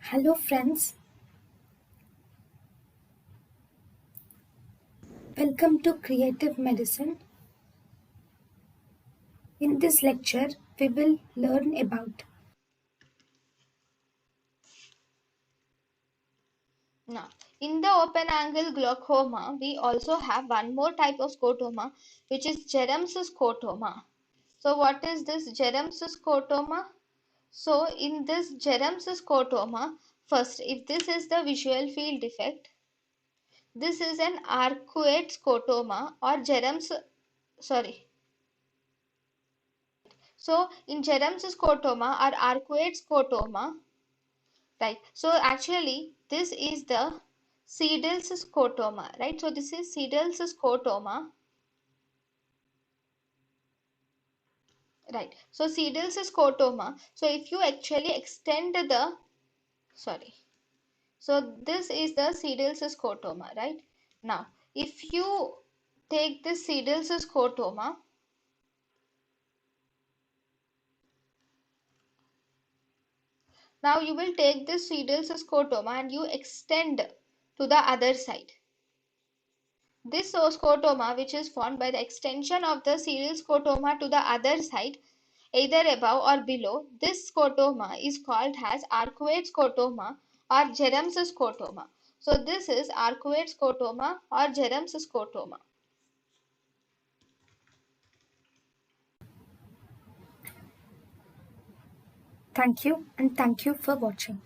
Hello friends, welcome to Creative Medicine. In this lecture, we will learn about Now, in the open angle glaucoma, we also have one more type of scotoma, which is Bjerrum's scotoma. So, what is this Bjerrum's scotoma? So, in this Bjerrum's scotoma, first, if this is the visual field defect, this is an arcuate scotoma or Bjerrum's, sorry. So, in Bjerrum's scotoma or arcuate scotoma, right? So, actually, this is the Siedel's scotoma, right? So this is Siedel's scotoma, right? So Siedel's scotoma. So if you actually extend the, sorry. So this is the Siedel's scotoma, right? Now, if you take this Siedel's scotoma, now you will take this Siedel's scotoma and you extend to the other side. This scotoma, which is formed by the extension of the serial scotoma to the other side, either above or below, this scotoma is called as arcuate scotoma or Bjerrum's scotoma. So this is arcuate scotoma or Bjerrum's scotoma. thank you and thank you for watching.